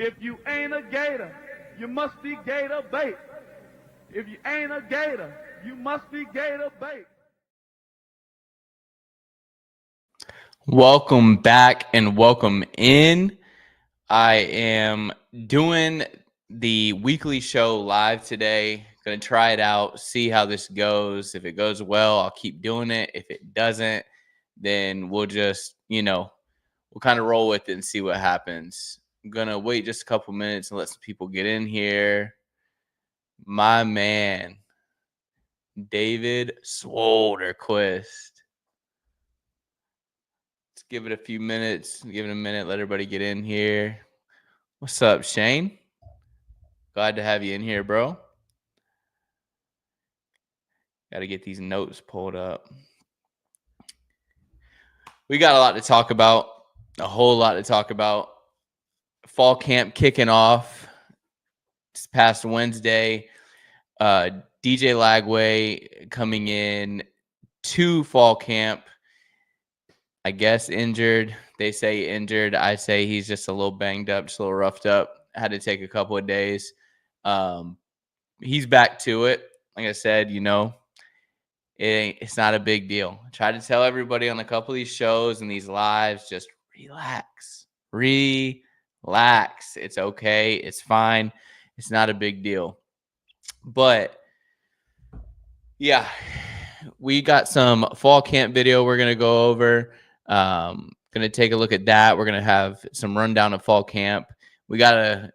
If you ain't a gator, you must be gator bait. If you ain't a gator, you must be gator bait. Welcome back and welcome in. I am doing the weekly show live today. Going to try it out, see how this goes. If it goes well, I'll keep doing it. If it doesn't, then we'll just, we'll kind of roll with it and see what happens. I'm going to wait just a couple minutes and let some people get in here. My man, David Swolderquist. Give it a few minutes. Give it a minute. Let everybody get in here. What's up, Shane? Glad to have you in here, bro. Got to get these notes pulled up. We got a lot to talk about. A whole lot to talk about. Fall camp kicking off this past Wednesday. DJ Lagway coming in to fall camp. I guess injured. They say injured. I say he's just a little banged up, just a little roughed up. Had to take a couple of days. He's back to it. Like I said, it's not a big deal. I try to tell everybody on a couple of these shows and these lives, just relax. Relax. It's okay. It's fine. It's not a big deal. But yeah, we got some fall camp video we're going to go over. Going to take a look at that. We're going to have some rundown of fall camp. We got a,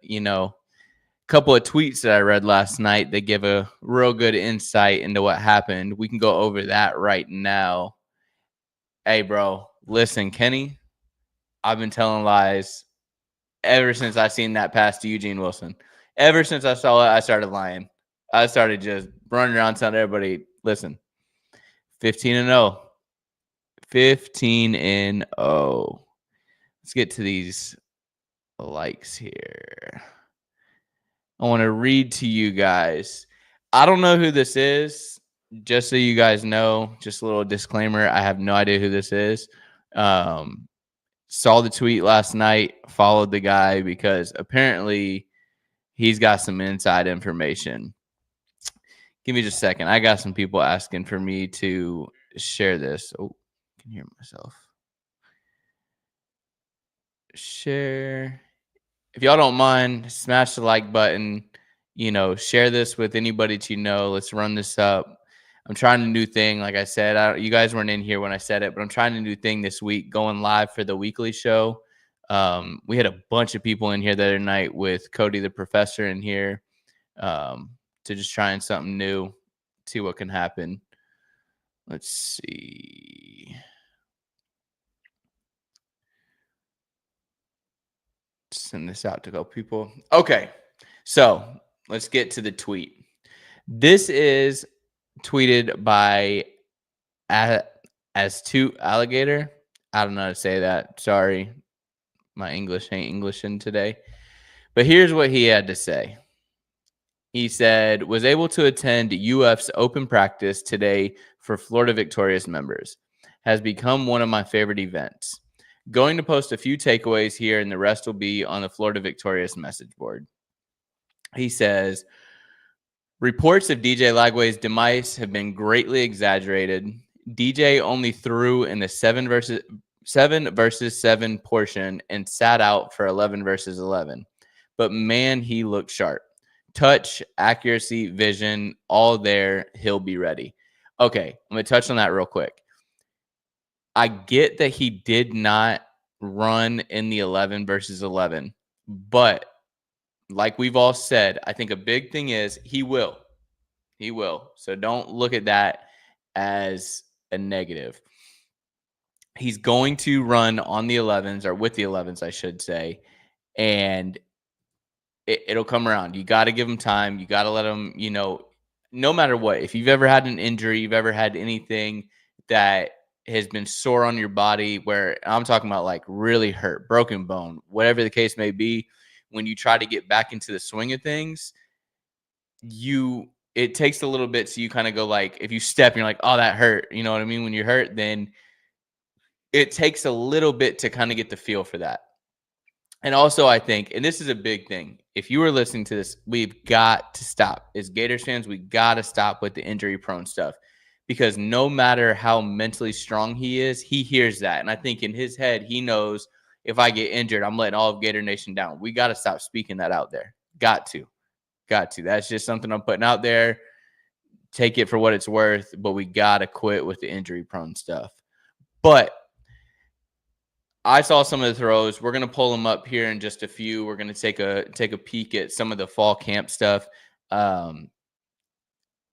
couple of tweets that I read last night that give a real good insight into what happened. We can go over that right now. Hey, bro, listen, Kenny, I've been telling lies ever since I seen that pass to Eugene Wilson. Ever since I saw it, I started lying. I started just running around telling everybody, listen, 15-0. 15-0. Let's get to these likes here. I want to read to you guys. I don't know who this is. Just so you guys know, just a little disclaimer. I have no idea who this is. Saw the tweet last night, followed the guy because apparently he's got some inside information. Give me just a second. I got some people asking for me to share this. Oh, I can hear myself. Share. If y'all don't mind, smash the like button. Share this with anybody that you know. Let's run this up. I'm trying a new thing. Like I said, you guys weren't in here when I said it, but I'm trying a new thing this week, going live for the weekly show. We had a bunch of people in here the other night with Cody the Professor in here to just trying something new, see what can happen. Let's see. Send this out to go people. Okay, so let's get to the tweet. This is tweeted by Astute Alligator. I don't know how to say that. Sorry, my English ain't Englishin today. But here's what he had to say. He said, was able to attend UF's open practice today for Florida Victorious members. Has become one of my favorite events. Going to post a few takeaways here, and the rest will be on the Florida Victorious message board. He says, reports of DJ Lagway's demise have been greatly exaggerated. DJ only threw in the 7 versus 7 portion and sat out for 11 versus 11. But man, he looked sharp. Touch, accuracy, vision, all there. He'll be ready. Okay, I'm going to touch on that real quick. I get that he did not run in the 11 versus 11, but like we've all said, I think a big thing is he will. He will. So don't look at that as a negative. He's going to run on the 11s, or with the 11s, I should say, and it'll come around. You got to give him time. You got to let him, no matter what. If you've ever had an injury, you've ever had anything that has been sore on your body, where I'm talking about like really hurt, broken bone, whatever the case may be, when you try to get back into the swing of things, it takes a little bit. So you kind of go like, if you step, you're like, oh, that hurt. You know what I mean? When you're hurt, then it takes a little bit to kind of get the feel for that. And also, I think, and this is a big thing, if you were listening to this, we've got to stop. As Gators fans, we got to stop with the injury prone stuff because no matter how mentally strong he is, he hears that. And I think in his head, he knows if I get injured, I'm letting all of Gator Nation down. We got to stop speaking that out there. Got to. Got to. That's just something I'm putting out there. Take it for what it's worth, but we got to quit with the injury prone stuff. But I saw some of the throws. We're gonna pull them up here in just a few. We're gonna take a peek at some of the fall camp stuff. Um,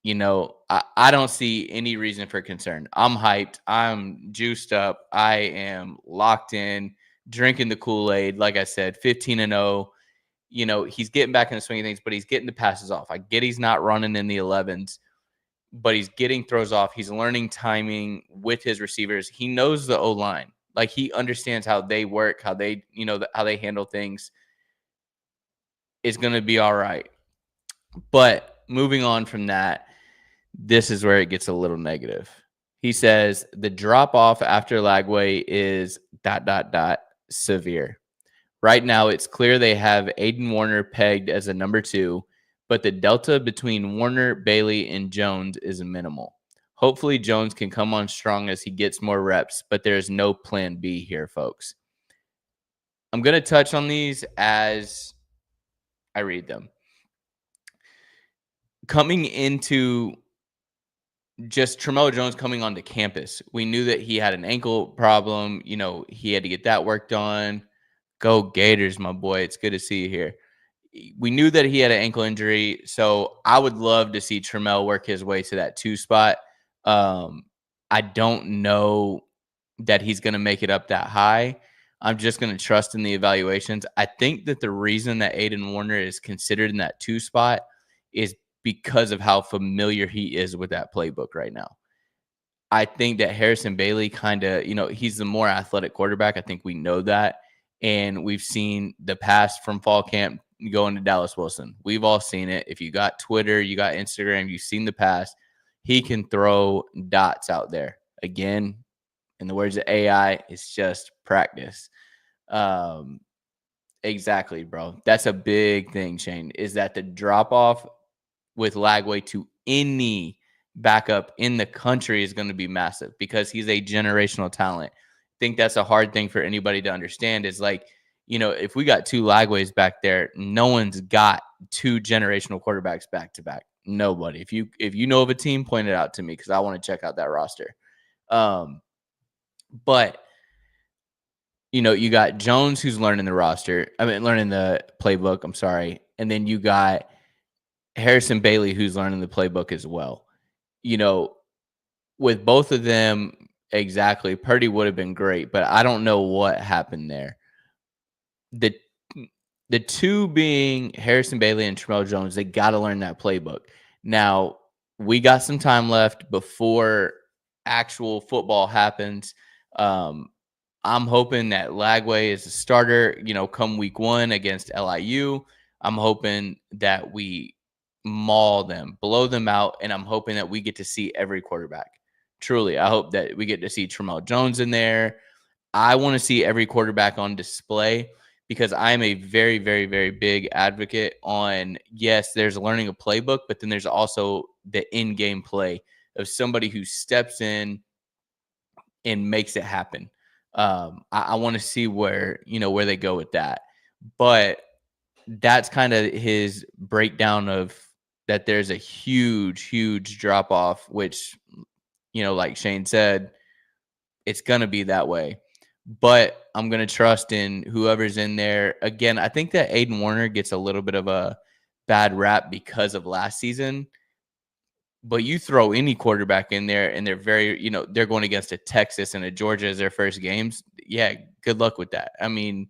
I don't see any reason for concern. I'm hyped. I'm juiced up. I am locked in, drinking the Kool-Aid. Like I said, 15-0. He's getting back in the swing of things, but he's getting the passes off. I get he's not running in the 11s, but he's getting throws off. He's learning timing with his receivers. He knows the O-line. Like he understands how they work, how they handle things. It's going to be all right. But moving on from that, this is where it gets a little negative. He says the drop off after Lagway is ... severe. Right now, it's clear they have Aiden Warner pegged as a number 2, but the delta between Warner, Bailey, and Jones is minimal. Hopefully, Jones can come on strong as he gets more reps, but there's no plan B here, folks. I'm going to touch on these as I read them. Coming into just Tramel Jones coming onto campus, we knew that he had an ankle problem. He had to get that worked on. Go Gators, my boy. It's good to see you here. We knew that he had an ankle injury, so I would love to see Tramel work his way to that 2 spot. I don't know that he's going to make it up that high. I'm just going to trust in the evaluations. I think that the reason that Aiden Warner is considered in that 2 spot is because of how familiar he is with that playbook right now. I think that Harrison Bailey he's the more athletic quarterback. I think we know that. And we've seen the pass from fall camp going to Dallas Wilson. We've all seen it. If you got Twitter, you got Instagram, you've seen the pass. He can throw dots out there. Again, in the words of AI, it's just practice. Exactly, bro. That's a big thing, Shane, is that the drop-off with Lagway to any backup in the country is going to be massive because he's a generational talent. I think that's a hard thing for anybody to understand is like, if we got 2 Lagways back there, no one's got 2 generational quarterbacks back to back. Nobody. If you know of a team, point it out to me because I want to check out that roster. But you got Jones who's learning the playbook. I'm sorry. And then you got Harrison Bailey who's learning the playbook as well. With both of them, exactly, Purdy would have been great, but I don't know what happened there. The 2 being Harrison Bailey and Tramel Jones, they got to learn that playbook. Now, we got some time left before actual football happens. I'm hoping that Lagway is a starter, come week 1 against LIU. I'm hoping that we maul them, blow them out, and I'm hoping that we get to see every quarterback. Truly, I hope that we get to see Tramel Jones in there. I want to see every quarterback on display because I'm a very, very, very big advocate on, yes, there's learning a playbook, but then there's also the in-game play of somebody who steps in and makes it happen. I want to see where they go with that. But that's kind of his breakdown of that there's a huge, huge drop off, which, like Shane said, it's going to be that way. But I'm going to trust in whoever's in there. Again, I think that Aiden Warner gets a little bit of a bad rap because of last season. But you throw any quarterback in there and they're very, they're going against a Texas and a Georgia as their first games. Yeah, good luck with that. I mean,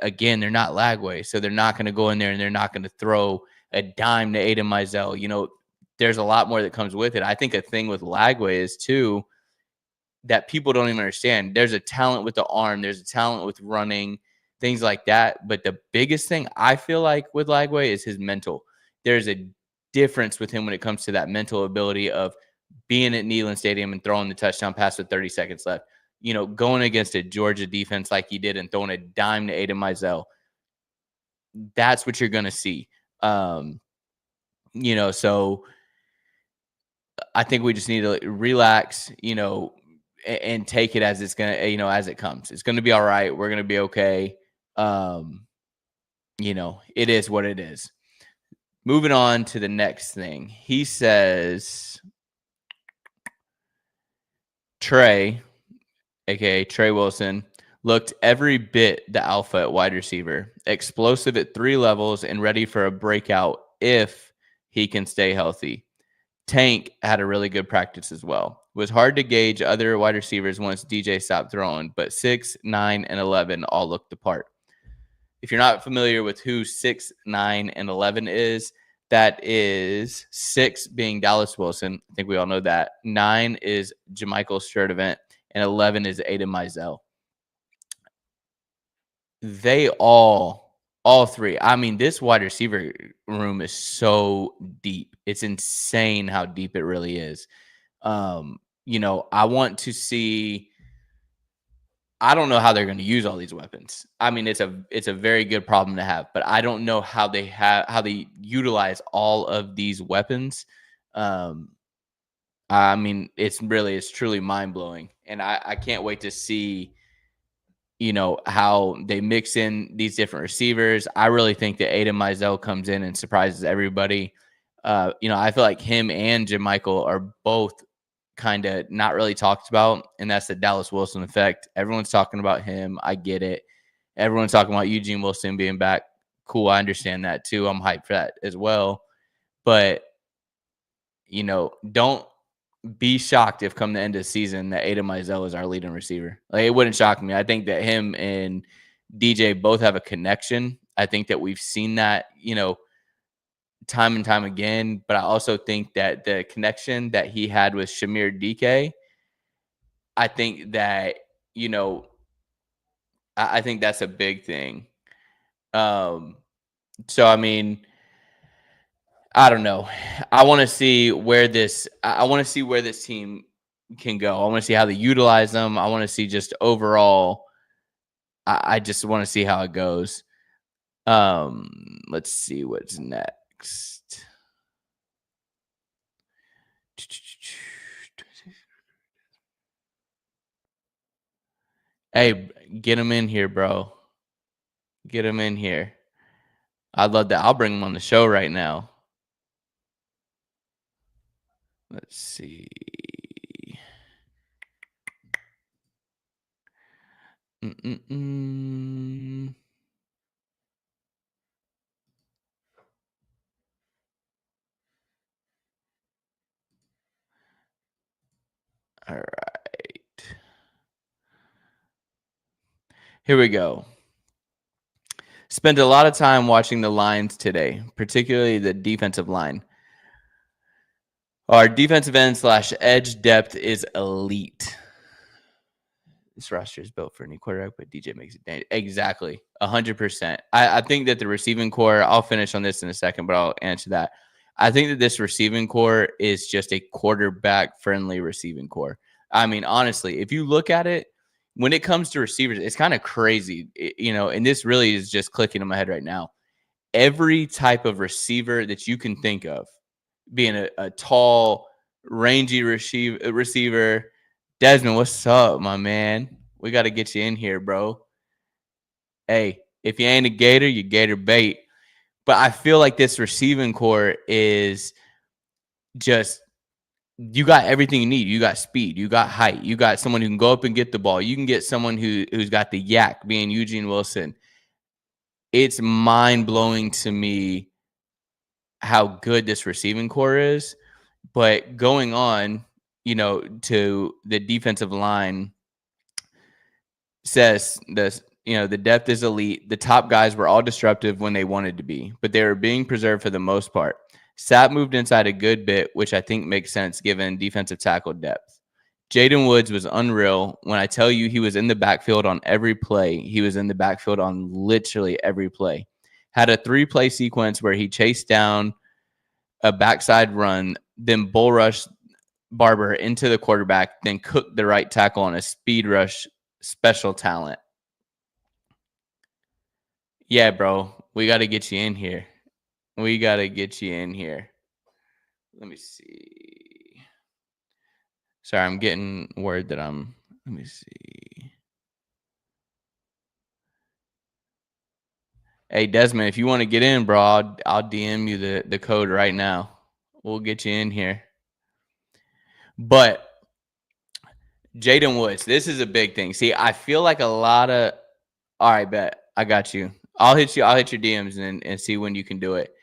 again, they're not Lagway, so they're not going to go in there and they're not going to throw a dime to Aiden Mizell. There's a lot more that comes with it. I think a thing with Lagway is, too, that people don't even understand. There's a talent with the arm. There's a talent with running, things like that. But the biggest thing I feel like with Lagway is his mental. There's a difference with him when it comes to that mental ability of being at Neyland Stadium and throwing the touchdown pass with 30 seconds left. going against a Georgia defense like he did and throwing a dime to Aiden Mizell. That's what you're going to see. So I think we just need to relax, and take it as it's going to, as it comes. It's going to be all right. We're going to be okay. It is what it is. Moving on to the next thing. He says Trey, aka Trey Wilson, looked every bit the alpha at wide receiver, explosive at 3 levels and ready for a breakout if he can stay healthy. Tank had a really good practice as well. It was hard to gauge other wide receivers once DJ stopped throwing, but 6, 9, and 11 all looked the part. If you're not familiar with who 6, 9, and 11 is, that is 6 being Dallas Wilson. I think we all know that. 9 is JaMychal Sturdivant, and 11 is Aiden Mizell. They all three. I mean, this wide receiver room is so deep. It's insane how deep it really is. I want to see. I don't know how they're going to use all these weapons. I mean, it's a very good problem to have, but I don't know how they utilize all of these weapons. I mean, it's truly mind blowing, and I can't wait to see, how they mix in these different receivers. I really think that Aiden Mizell comes in and surprises everybody. I feel like him and JaMychal are both kind of not really talked about, and that's the Dallas Wilson effect. Everyone's talking about him. I get it. Everyone's talking about Eugene Wilson being back. Cool, I understand that too. I'm hyped for that as well. But, don't be shocked if come the end of the season that Aiden Mizell is our leading receiver. Like, it wouldn't shock me. I think that him and DJ both have a connection. I think that we've seen that, time and time again, but I also think that the connection that he had with Shamir DK, I think that, I think that's a big thing. So, I mean, I don't know. I want to see where this team can go. I want to see how they utilize them. I want to see just overall. I just want to see how it goes. Let's see what's next. Hey, get him in here, bro. Get him in here. I'd love that. I'll bring him on the show right now. Let's see. All right. Here we go. Spent a lot of time watching the lines today, particularly the defensive line. Our defensive end / edge depth is elite. This roster is built for any quarterback, but DJ makes it dangerous. Exactly. 100%. I think that the receiving core, I'll finish on this in a second, but I'll answer that. I think that this receiving core is just a quarterback-friendly receiving core. I mean, honestly, if you look at it, when it comes to receivers, it's kind of crazy, and this really is just clicking in my head right now. Every type of receiver that you can think of, being a tall, rangy receiver. Desmond, what's up, my man? We got to get you in here, bro. Hey, if you ain't a Gator, you Gator bait. But I feel like this receiving core is just, you got everything you need. You got speed. You got height. You got someone who can go up and get the ball. You can get someone who's got the yak, being Eugene Wilson. It's mind-blowing to me how good this receiving core is. But going on, to the defensive line, says this, the depth is elite. The top guys were all disruptive when they wanted to be, but they were being preserved for the most part. Sapp moved inside a good bit, which I think makes sense given defensive tackle depth. Jaden Woods was unreal. When I tell you he was in the backfield on every play, he was in the backfield on literally every play. Had a 3-play sequence where he chased down a backside run, then bull rushed Barber into the quarterback, then cook the right tackle on a speed rush special talent. Yeah, bro, we got to get you in here. We got to get you in here. Let me see. Sorry, I'm getting word that let me see. Hey, Desmond, if you want to get in, bro, I'll DM you the code right now. We'll get you in here. But Jaden Woods, this is a big thing. See, I feel like a lot of all right, bet. I got you. I'll hit your DMs and see when you can do it.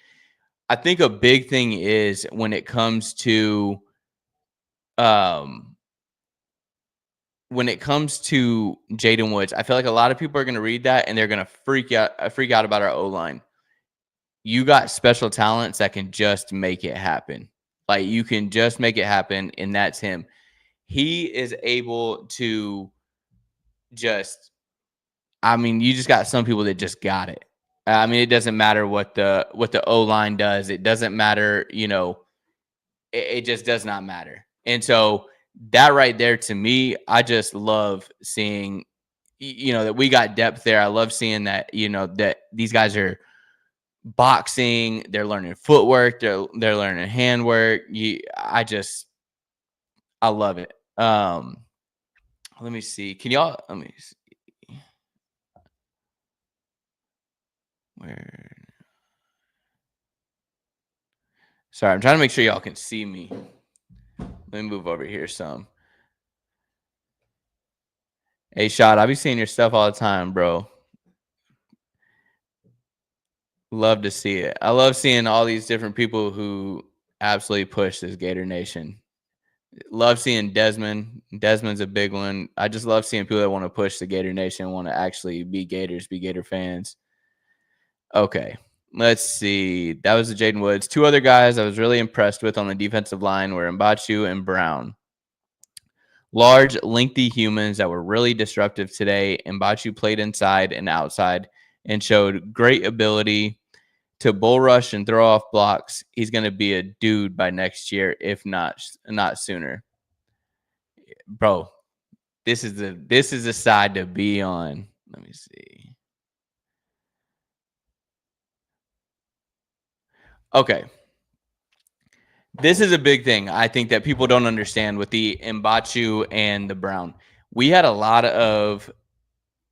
I think a big thing is when it comes to Jaden Woods, I feel like a lot of people are going to read that and they're going to freak out about our O-line. You got special talents that can just make it happen. Like, you can just make it happen, and that's him. He is able to just, I mean, you just got some people that just got it. I mean, it doesn't matter what the O-line does. It doesn't matter, it just does not matter. And so that right there, to me, I just love seeing, that we got depth there. I love seeing that, that these guys are boxing, they're learning footwork, they're learning handwork. I love it. Let me see. Let me see. Where? Sorry, I'm trying to make sure y'all can see me. Let me move over here some. Hey, Shot, I be seeing your stuff all the time, bro. Love to see it. I love seeing all these different people who absolutely push this Gator Nation. Love seeing Desmond. Desmond's a big one. I just love seeing people that want to push the Gator Nation, want to actually be Gators, be Gator fans. Okay, let's see. That was the Jaden Woods. Two other guys I was really impressed with on the defensive line were Mbachu and Brown. Large, lengthy humans that were really disruptive today. Mbachu played inside and outside and showed great ability to bull rush and throw off blocks. He's going to be a dude by next year, if not sooner. Bro, this is the side to be on. Let me see. Okay. This is a big thing, I think, that people don't understand with the Mbachu and the Brown. We had a lot of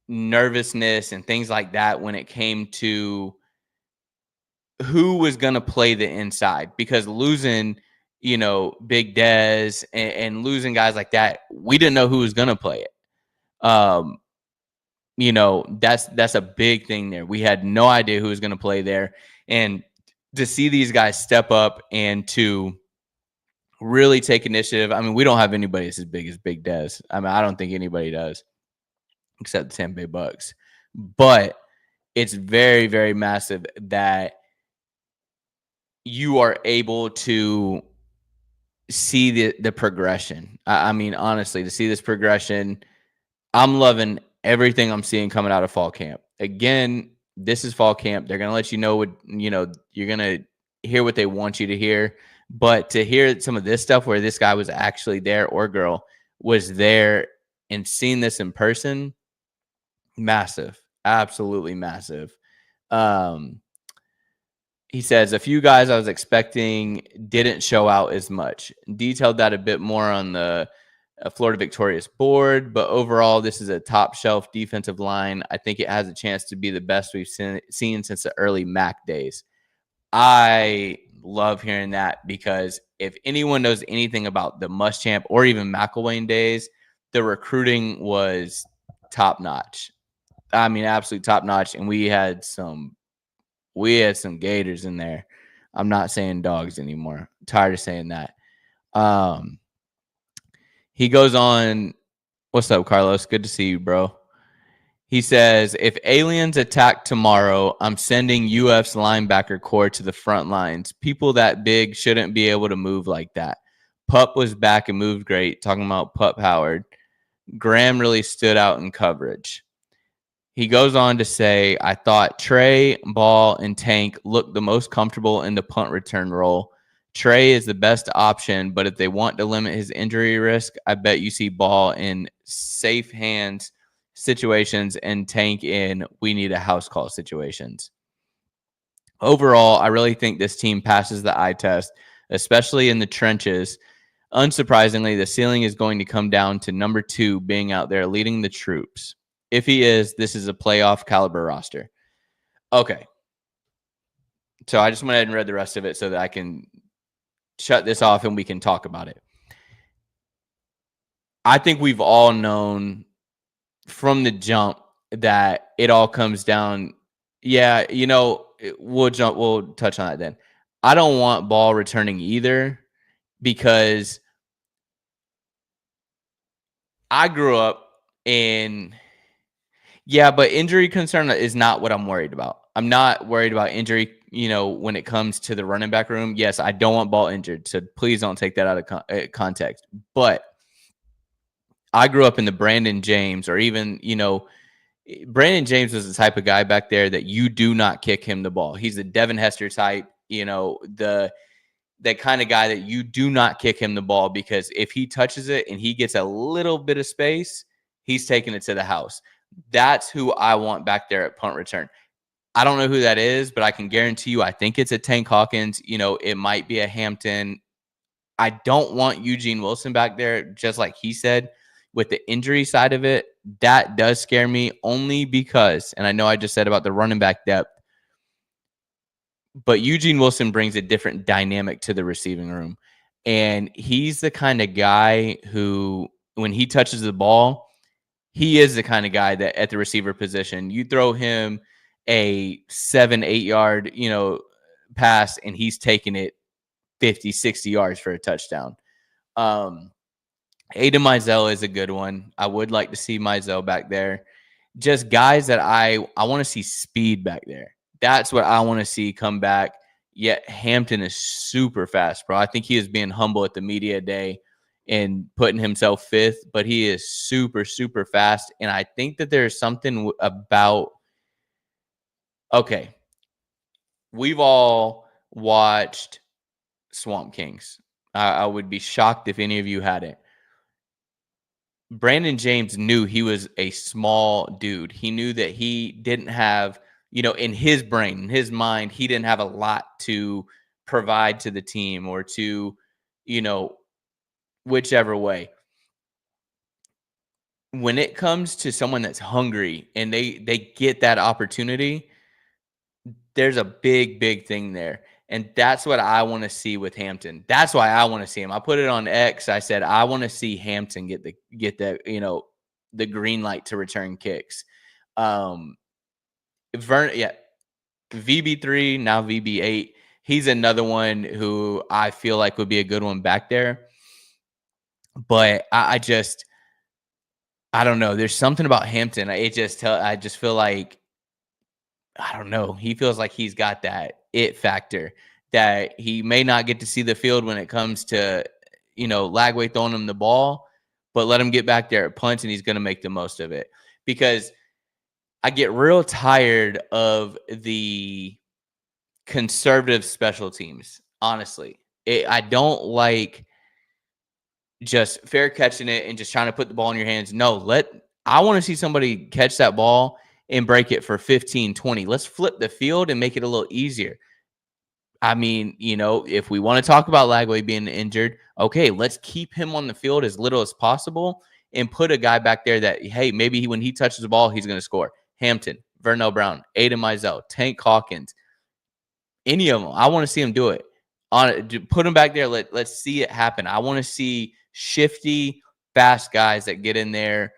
nervousness and things like that when it came to who was going to play the inside, because losing, Big Dez and losing guys like that, we didn't know who was going to play it. That's a big thing there. We had no idea who was going to play there. And to see these guys step up and to really take initiative. I mean, we don't have anybody that's as big as Big Dez. I mean, I don't think anybody does except the Tampa Bay Bucks. But it's very, very massive that you are able to see the progression. I mean, honestly, to see this progression, I'm loving everything I'm seeing coming out of fall camp. Again, this is fall camp. They're going to let you know what, you're going to hear what they want you to hear. But to hear some of this stuff where this guy was actually there, or girl was there, and seeing this in person, massive, absolutely massive. He says, a few guys I was expecting didn't show out as much. Detailed that a bit more on the Florida Victorious board, but overall, this is a top shelf defensive line. I think it has a chance to be the best we've seen since the early MAC days. I love hearing that, because if anyone knows anything about the Muschamp or even McElwain days, the recruiting was top notch. I mean, absolutely top notch. And we had some Gators in there. I'm not saying dogs anymore. I'm tired of saying that. He goes on. What's up, Carlos? Good to see you, bro. He says, if aliens attack tomorrow, I'm sending UF's linebacker core to the front lines. People that big shouldn't be able to move like that. Pup was back and moved great. Talking about Pup Howard. Graham really stood out in coverage. He goes on to say, I thought Trey, Ball, and Tank looked the most comfortable in the punt return role. Trey is the best option, but if they want to limit his injury risk, I bet you see Ball in safe hands situations and Tank in we need a house call situations. Overall, I really think this team passes the eye test, especially in the trenches. Unsurprisingly, the ceiling is going to come down to number 2 being out there leading the troops. If he is, this is a playoff caliber roster. Okay. So I just went ahead and read the rest of it so that I can shut this off and we can talk about it. I think we've all known from the jump that it all comes down. Yeah, we'll touch on that then. I don't want Ball returning either because I grew up in but injury concern is not what I'm worried about. I'm not worried about injury, when it comes to the running back room. Yes, I don't want Ball injured, so please don't take that out of context. But I grew up in the Brandon James, or even, Brandon James was the type of guy back there that you do not kick him the ball. He's the Devin Hester type, that kind of guy that you do not kick him the ball, because if he touches it and he gets a little bit of space, he's taking it to the house. That's who I want back there at punt return. I don't know who that is, but I can guarantee you, I think it's a Tank Hawkins. It might be a Hampton. I don't want Eugene Wilson back there, just like he said, with the injury side of it. That does scare me, only because, and I know I just said about the running back depth, but Eugene Wilson brings a different dynamic to the receiving room. And he's the kind of guy who, when he touches the ball, he is the kind of guy that at the receiver position, you throw him a 7-8 yard, pass, and he's taking it 50, 60 yards for a touchdown. Aiden Mizell is a good one. I would like to see Mizell back there. Just guys that I want to see speed back there. That's what I want to see come back. Yet Hampton is super fast, bro. I think he is being humble at the media day and putting himself 5th, but he is super, super fast. And I think that there's something about, okay, we've all watched Swamp Kings. I would be shocked if any of you hadn't. Brandon James knew he was a small dude. He knew that he didn't have, in his brain, in his mind, he didn't have a lot to provide to the team or to, whichever way. When it comes to someone that's hungry and they get that opportunity, there's a big, big thing there. And that's what I want to see with Hampton. That's why I want to see him. I put it on X. I said, I want to see Hampton get the the green light to return kicks. VB3, now VB8. He's another one who I feel like would be a good one back there. But I don't know. There's something about Hampton. I just feel like, I don't know. He feels like he's got that it factor that he may not get to see the field when it comes to, Lagway throwing him the ball, but let him get back there at punch and he's going to make the most of it. Because I get real tired of the conservative special teams, honestly. I don't like just fair catching it and just trying to put the ball in your hands. No, I want to see somebody catch that ball and break it for 15, 20. Let's flip the field and make it a little easier. I mean, if we want to talk about Lagway being injured, okay, let's keep him on the field as little as possible and put a guy back there that, hey, maybe when he touches the ball, he's going to score. Hampton, Vernell Brown, Aiden Mizell, Tank Hawkins, any of them. I want to see him do it. Put him back there. Let's see it happen. I want to see shifty, fast guys that get in there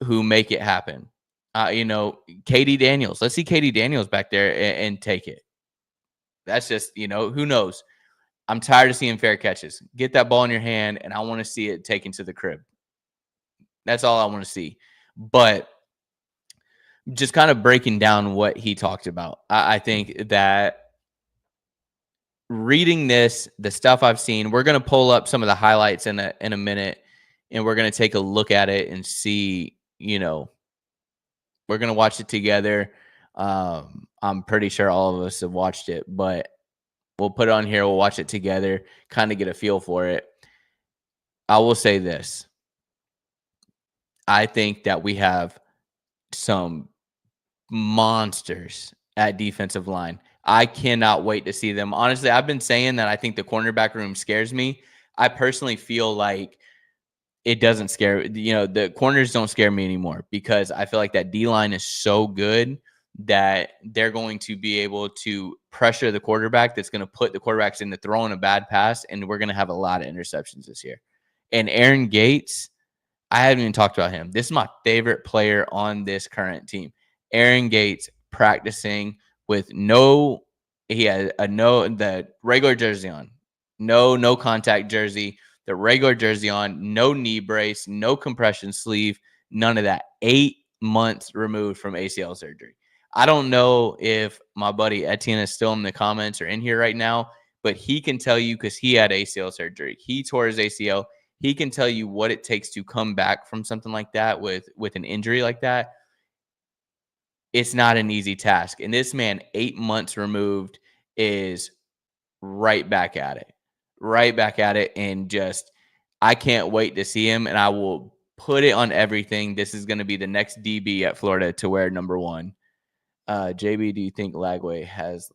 who make it happen. KD Daniels. Let's see KD Daniels back there and take it. That's just, who knows? I'm tired of seeing fair catches. Get that ball in your hand, and I want to see it taken to the crib. That's all I want to see. But just kind of breaking down what he talked about, I think that reading this, the stuff I've seen, we're going to pull up some of the highlights in a minute, and we're going to take a look at it and see, we're going to watch it together. I'm pretty sure all of us have watched it, but We'll put it on here. We'll watch it together, kind of get a feel for it. I will say this. I think that we have some monsters at defensive line. I cannot wait to see them. Honestly, I've been saying that I think the cornerback room scares me. I personally feel like it doesn't scare, the corners don't scare me anymore because I feel like that D line is so good that they're going to be able to pressure the quarterback. That's going to put the quarterbacks into throwing a bad pass. And we're going to have a lot of interceptions this year. And Aaron Gates, I haven't even talked about him. This is my favorite player on this current team. Aaron Gates practicing with he had the regular jersey on, no contact jersey, the regular jersey on, no knee brace, no compression sleeve, none of that. 8 months removed from ACL surgery. I don't know if my buddy Etienne is still in the comments or in here right now, but he can tell you because he had ACL surgery. He tore his ACL. He can tell you what it takes to come back from something like that with an injury like that. It's not an easy task. And this man, 8 months removed, is right back at it. And just, I can't wait to see him. And I will put it on everything. This is going to be the next DB at Florida to wear number 1. JB, do you think Lagway has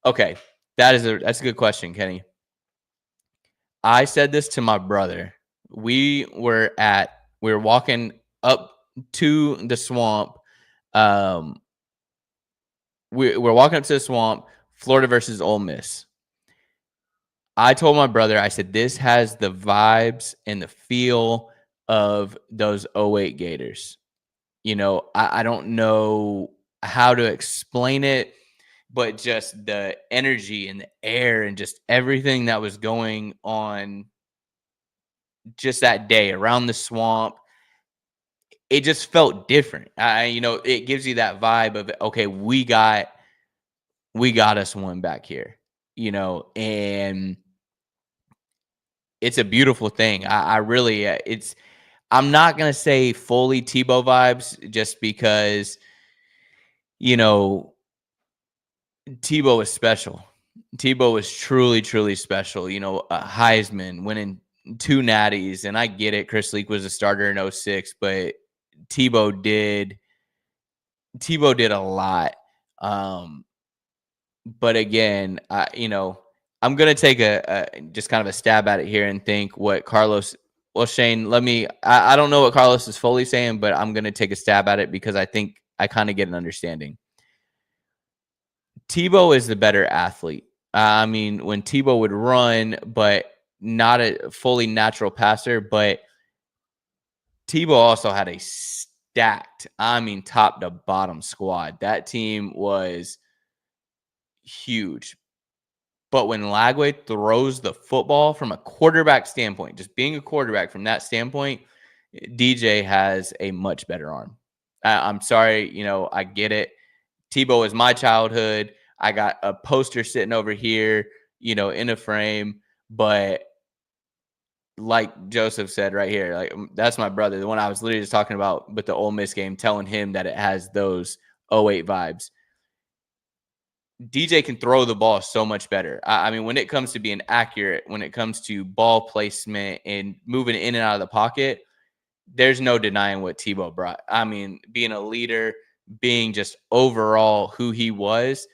okay. That's a good question, Kenny. I said this to my brother. We were walking up to the swamp. We're walking up to the swamp, Florida versus Ole Miss. I told my brother, I said, this has the vibes and the feel of those 08 Gators. I don't know how to explain it, but just the energy and the air and just everything that was going on just that day around the swamp, it just felt different. It gives you that vibe of, okay, we got us one back here, and it's a beautiful thing. I really, I'm not going to say fully Tebow vibes just because, Tebow is special. Tebow is truly, truly special. Heisman, winning 2 natties, and I get it. Chris Leak was a starter in 06, but Tebow did a lot. But again, I'm going to take a just kind of a stab at it here and think what Carlos, Shane, I don't know what Carlos is fully saying, but I'm going to take a stab at it because I think I kind of get an understanding. Tebow is the better athlete. When Tebow would run, but not a fully natural passer, but Tebow also had a stacked, top to bottom squad. That team was huge. But when Lagway throws the football from a quarterback standpoint, just being a quarterback from that standpoint, DJ has a much better arm. I'm sorry, I get it. Tebow is my childhood. I got a poster sitting over here, in a frame. But like Joseph said right here, that's my brother, the one I was literally just talking about with the Ole Miss game, telling him that it has those 08 vibes. DJ can throw the ball so much better. When it comes to being accurate, when it comes to ball placement and moving in and out of the pocket, there's no denying what Tebow brought. Being a leader, being just overall who he was,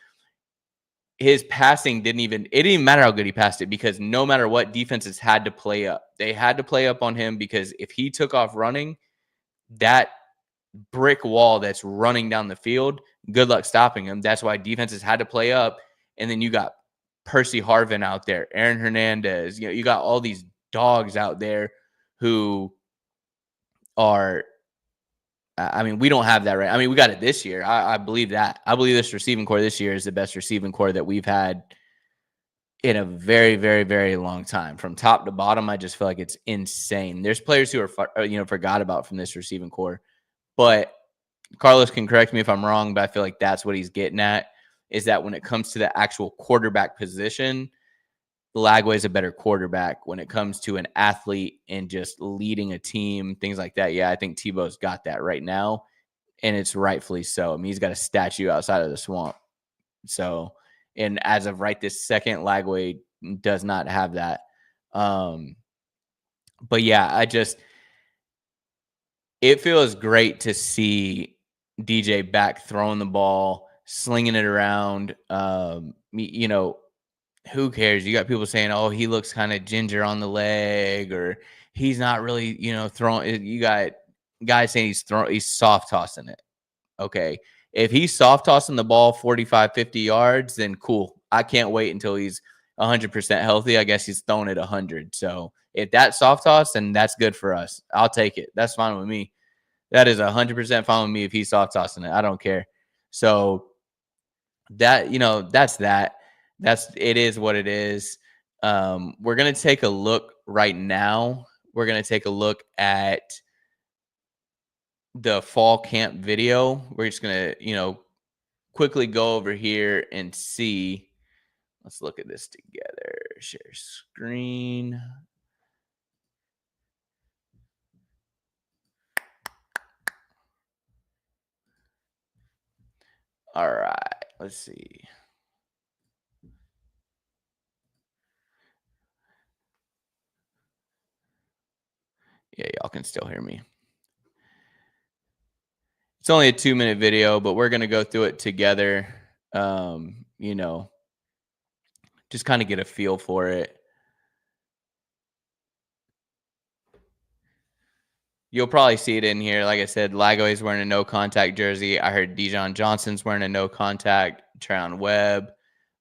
his passing it didn't even matter how good he passed it, because no matter what, defenses had to play up. They had to play up on him, because if he took off running, that brick wall that's running down the field, good luck stopping him. That's why defenses had to play up. And then you got Percy Harvin out there, Aaron Hernandez. You got all these dogs out there who are, we don't have that right. We got it this year. I believe that. I believe this receiving core this year is the best receiving core that we've had in a very, very, very long time. From top to bottom, I just feel like it's insane. There's players who are, forgot about from this receiving core. But Carlos can correct me if I'm wrong, but I feel like that's what he's getting at, is that when it comes to the actual quarterback position, Lagway is a better quarterback. When it comes to an athlete and just leading a team, things like that, yeah, I think Tebow's got that right now, and it's rightfully so. He's got a statue outside of the swamp. So And as of right this second, Lagway does not have that. But yeah, it feels great to see DJ back throwing the ball, slinging it around. You know, who cares? You got people saying, "Oh, he looks kind of ginger on the leg," or he's not really, throwing. You got guys saying he's soft tossing it. Okay, if he's soft tossing the ball 45, 50 yards, then cool. I can't wait until he's 100% healthy. I guess he's throwing it 100. So if that's soft toss, then that's good for us. I'll take it. That's fine with me. That is 100% fine with me if he's soft tossing it. I don't care. So that, that's that. It is what it is. We're going to take a look right now. We're going to take a look at the fall camp video. We're just going to, quickly go over here and see. Let's look at this together. Share screen. All right, let's see. Yeah, y'all can still hear me. It's only a 2-minute video, but we're going to go through it together. Just kind of get a feel for it. You'll probably see it in here. Like I said, Lagway's wearing a no contact jersey. I heard Dijon Johnson's wearing a no contact. Treon Webb.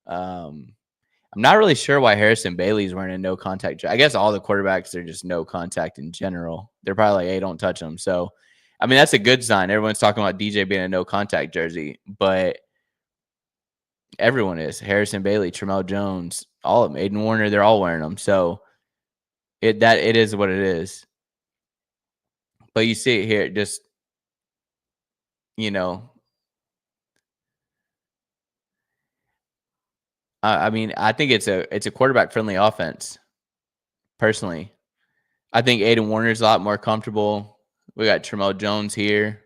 I'm not really sure why Harrison Bailey's wearing a no contact jersey. I guess all the quarterbacks are just no contact in general. They're probably like, hey, don't touch them. So, I mean, that's a good sign. Everyone's talking about DJ being a no contact jersey, but everyone is. Harrison Bailey, Tramel Jones, all of them. Aiden Warner, they're all wearing them. So it is what it is. But you see it here, just, I mean, I think it's a quarterback friendly offense. Personally, I think Aiden Warner's a lot more comfortable. We got Tramel Jones here.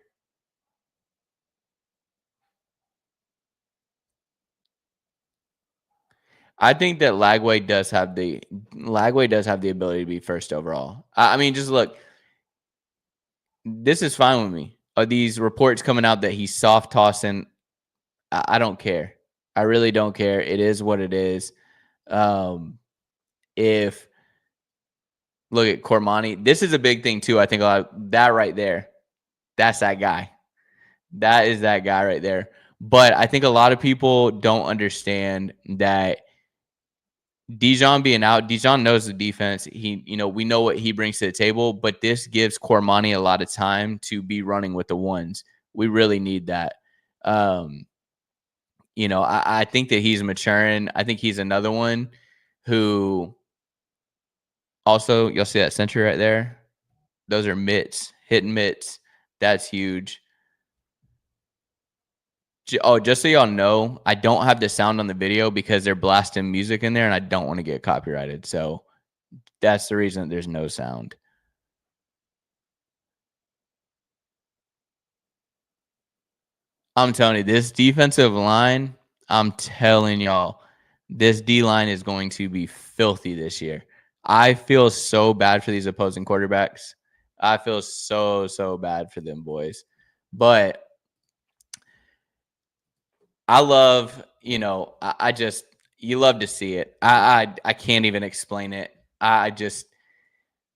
I think that Lagway does have the ability to be first overall. I mean, just look. This is fine with me. Are these reports coming out that he's soft tossing? I don't care. I really don't care. It is what it is. If look at Cormani, this is a big thing too. I think that right there, that's that guy. That is that guy right there. But I think a lot of people don't understand that Dijon being out, Dijon knows the defense. We know what he brings to the table, but this gives Cormani a lot of time to be running with the ones. We really need that. I think that he's maturing. I think he's another one who also, you'll see that center right there. Those are mitts, hitting mitts. That's huge. Oh, just so y'all know, I don't have the sound on the video because they're blasting music in there and I don't want to get copyrighted. So that's the reason that there's no sound. I'm telling you, this defensive line, I'm telling y'all, this D-line is going to be filthy this year. I feel so bad for these opposing quarterbacks. I feel so bad for them boys. But I love, you love to see it. I can't even explain it. I just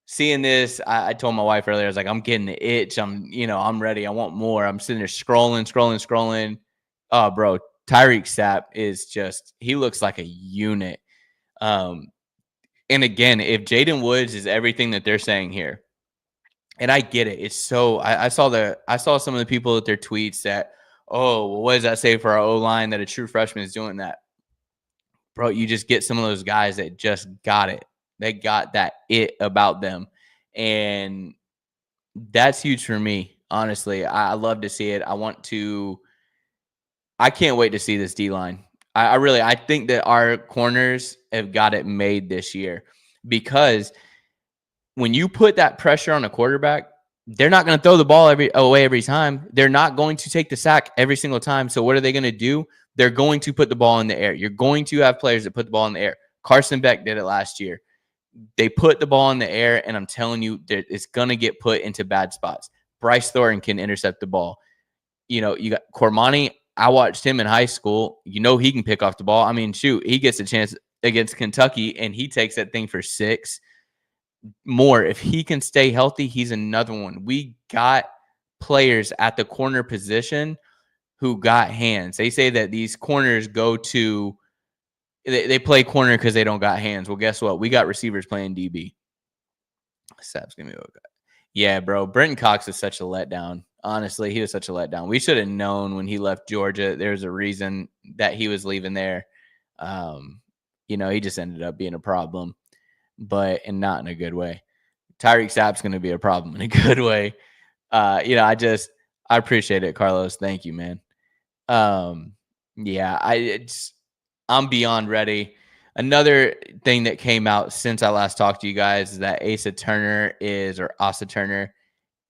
seeing this. I told my wife earlier, I was like, I'm getting the itch. I'm ready. I want more. I'm sitting there scrolling. Oh, bro, Tyreek Sapp is he looks like a unit. And again, if Jaden Woods is everything that they're saying here, and I get it. It's so I saw some of the people at their tweets that, oh, well, what does that say for our O-line that a true freshman is doing that? Bro, you just get some of those guys that just got it. They got that it about them. And that's huge for me, honestly. I love to see it. I can't wait to see this D-line. I think that our corners have got it made this year because when you put that pressure on a quarterback, they're not going to throw the ball away every time. They're not going to take the sack every single time. So what are they going to do? They're going to put the ball in the air. You're going to have players that put the ball in the air. Carson Beck did it last year. They put the ball in the air, and I'm telling you, it's going to get put into bad spots. Bryce Thornton can intercept the ball. You got Cormani. I watched him in high school. He can pick off the ball. I mean, shoot, he gets a chance against Kentucky, and he takes that thing for 6 more. If he can stay healthy, he's another one. We got players at the corner position who got hands. They say that these corners they play corner because they don't got hands. Well, guess what? We got receivers playing DB. Saps, give me a look. Yeah, bro. Brenton Cox is such a letdown. Honestly, he was such a letdown. We should have known when he left Georgia. There's a reason that he was leaving there. He just ended up being a problem, and not in a good way. Tyreek Sapp's going to be a problem in a good way. I appreciate it, Carlos. Thank you, man. I'm beyond ready. Another thing that came out since I last talked to you guys is that Asa Turner,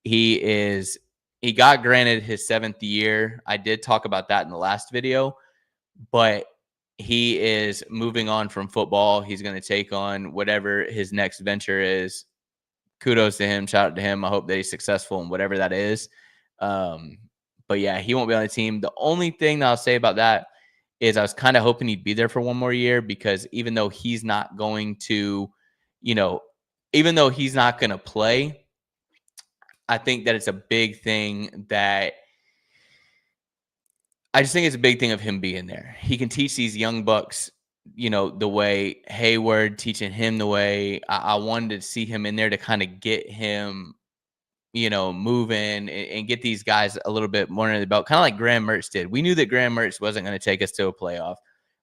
he got granted his 7th year. I did talk about that in the last video, but he is moving on from football. He's going to take on whatever his next venture is. Kudos to him. Shout out to him. I hope that he's successful in whatever that is. But yeah, he won't be on the team. The only thing that I'll say about that is I was kind of hoping he'd be there for one more year, because even though he's not going to, even though he's not going to play, I think that it's a big thing I just think it's a big thing of him being there. He can teach these young bucks, the way Hayward teaching him the way. I wanted to see him in there to kind of get him, moving and get these guys a little bit more in the belt, kind of like Graham Mertz did. We knew that Graham Mertz wasn't going to take us to a playoff.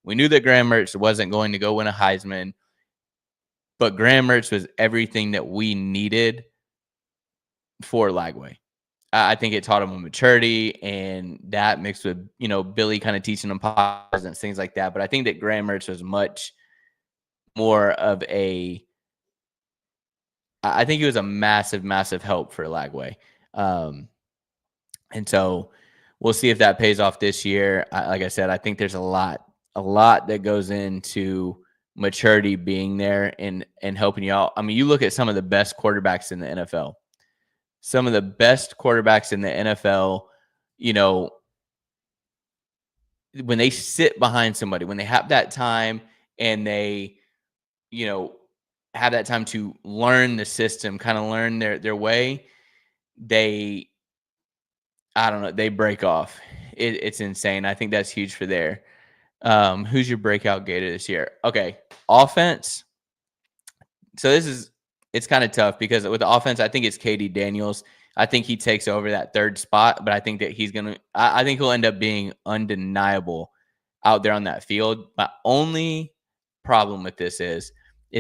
We knew that Graham Mertz wasn't going to go win a Heisman, but Graham Mertz was everything that we needed for Lagway. I think it taught him a maturity, and that mixed with, Billy kind of teaching him presence, things like that. But I think that Graham Mertz was much more of I think he was a massive, massive help for Lagway. And so we'll see if that pays off this year. Like I said, I think there's a lot that goes into maturity being there and helping you out. I mean, you look at some of the best quarterbacks in the NFL. Some of the best quarterbacks in the NFL, when they sit behind somebody, when they have that time and they, have that time to learn the system, kind of learn their way, they break off. It's insane. I think that's huge for there. Who's your breakout gator this year? Okay, offense. So it's kind of tough because with the offense, I think it's KD Daniels. I think he takes over that 3rd spot, but I think that I think he'll end up being undeniable out there on that field. My only problem with this is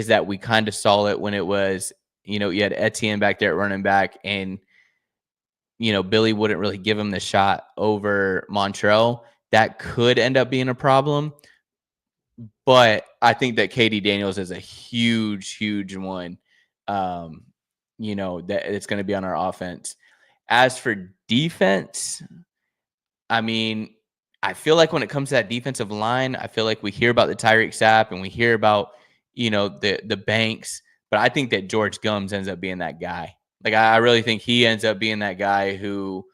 that we kind of saw it when it was, you had Etienne back there at running back, and, Billy wouldn't really give him the shot over Montrell. That could end up being a problem. But I think that KD Daniels is a huge, huge one, that it's going to be on our offense. As for defense, I mean, I feel like when it comes to that defensive line, I feel like we hear about the Tyreek Sapp and we hear about, the Banks, but I think that George Gums ends up being that guy. Like, I really think he ends up being that guy who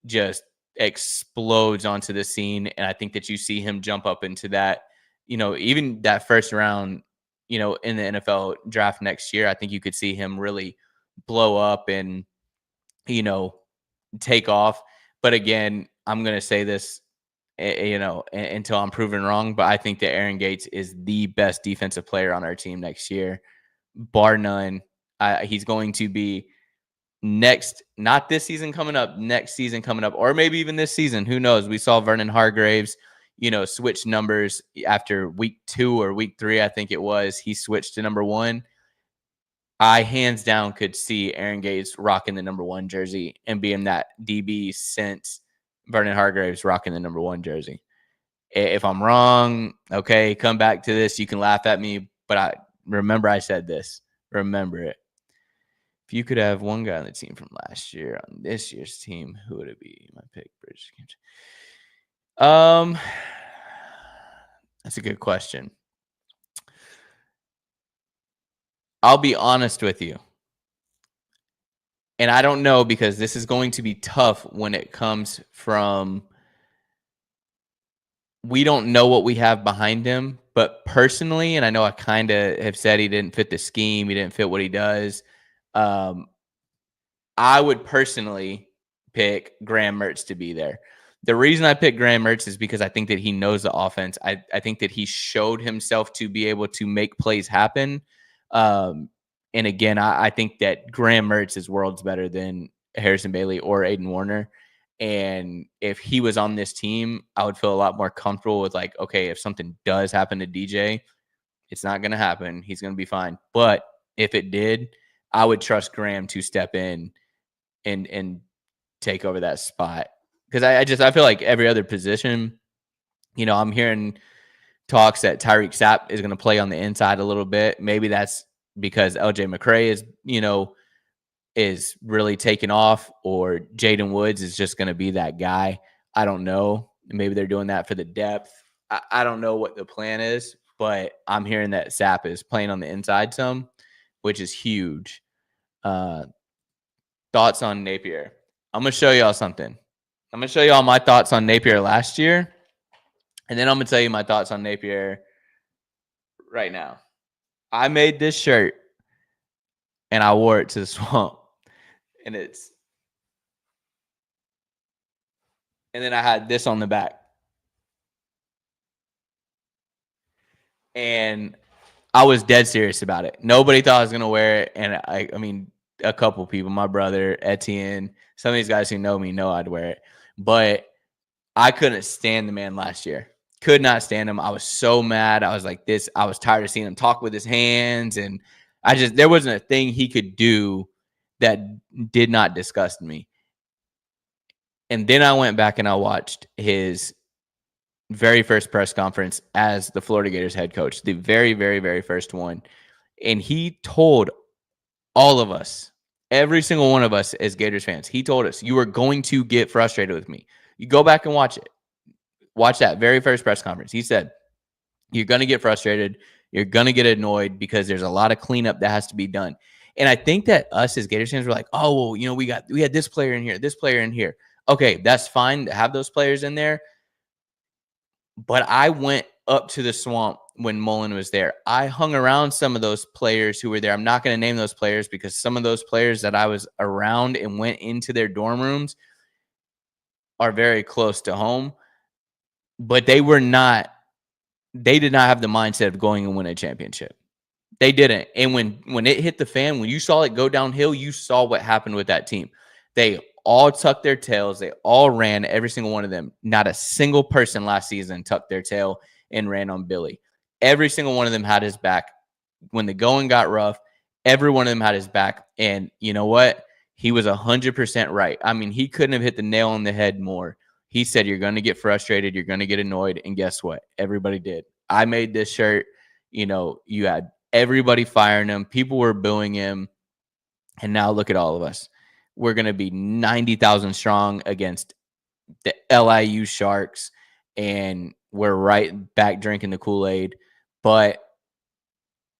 just explodes onto the scene. And I think that you see him jump up into that, even that 1st round, in the NFL draft next year. I think you could see him really blow up and, take off. But again, I'm going to say this, until I'm proven wrong, but I think that Aaron Gates is the best defensive player on our team next year, bar none. He's going to be not this season coming up, next season coming up, or maybe even this season. Who knows? We saw Vernon Hargraves, switch numbers after week 2 or week 3, I think it was. He switched to number 1. I hands down could see Aaron Gates rocking the number 1 jersey and being that DB since Vernon Hargraves rocking the number 1 jersey. If I'm wrong, okay, come back to this. You can laugh at me, but I said this. Remember it. If you could have one guy on the team from last year on this year's team, who would it be? My pick, Bridge. That's a good question. I'll be honest with you. And I don't know, because this is going to be tough when it comes from, we don't know what we have behind him. But personally, and I know I kind of have said he didn't fit the scheme, he didn't fit what he does. I would personally pick Graham Mertz to be there. The reason I pick Graham Mertz is because I think that he knows the offense. I think that he showed himself to be able to make plays happen. And again, I think that Graham Mertz is worlds better than Harrison Bailey or Aiden Warner. And if he was on this team, I would feel a lot more comfortable with, like, okay, if something does happen to DJ, it's not going to happen. He's going to be fine. But if it did, I would trust Graham to step in and take over that spot. Because I feel like every other position, I'm hearing talks that Tyreek Sapp is going to play on the inside a little bit. Maybe that's because LJ McCray is really taking off, or Jaden Woods is just going to be that guy. I don't know. Maybe they're doing that for the depth. I don't know what the plan is, but I'm hearing that Sapp is playing on the inside some, which is huge. Thoughts on Napier. I'm going to show y'all something. I'm going to show y'all my thoughts on Napier last year, and then I'm going to tell you my thoughts on Napier right now. I made this shirt, and I wore it to the Swamp, and then I had this on the back. And I was dead serious about it. Nobody thought I was going to wear it, and I mean, a couple people, my brother, Etienne, some of these guys who know me know I'd wear it. But I couldn't stand the man last year. Could not stand him. I was so mad. I was like this. I was tired of seeing him talk with his hands. And there wasn't a thing he could do that did not disgust me. And then I went back and I watched his very first press conference as the Florida Gators head coach, the very, very, very first one. And he told all of us, every single one of us as Gators fans, he told us, you are going to get frustrated with me. You go back and watch it. Watch that very first press conference. He said, you're going to get frustrated. You're going to get annoyed because there's a lot of cleanup that has to be done. And I think that us as Gators fans were like, oh, well, we had this player in here, this player in here. Okay, that's fine to have those players in there. But I went up to the Swamp when Mullen was there. I hung around some of those players who were there. I'm not going to name those players because some of those players that I was around and went into their dorm rooms are very close to home. But they did not have the mindset of going and win a championship. They didn't. And when it hit the fan, when you saw it go downhill, you saw what happened with that team. They all tucked their tails. They all ran, every single one of them. Not a single person last season tucked their tail and ran on Billy. Every single one of them had his back. When the going got rough, every one of them had his back. And you know what? He was 100% right. I mean, he couldn't have hit the nail on the head more. He said, you're going to get frustrated. You're going to get annoyed. And guess what? Everybody did. I made this shirt. You had everybody firing him. People were booing him. And now look at all of us. We're going to be 90,000 strong against the LIU Sharks. And we're right back drinking the Kool-Aid. But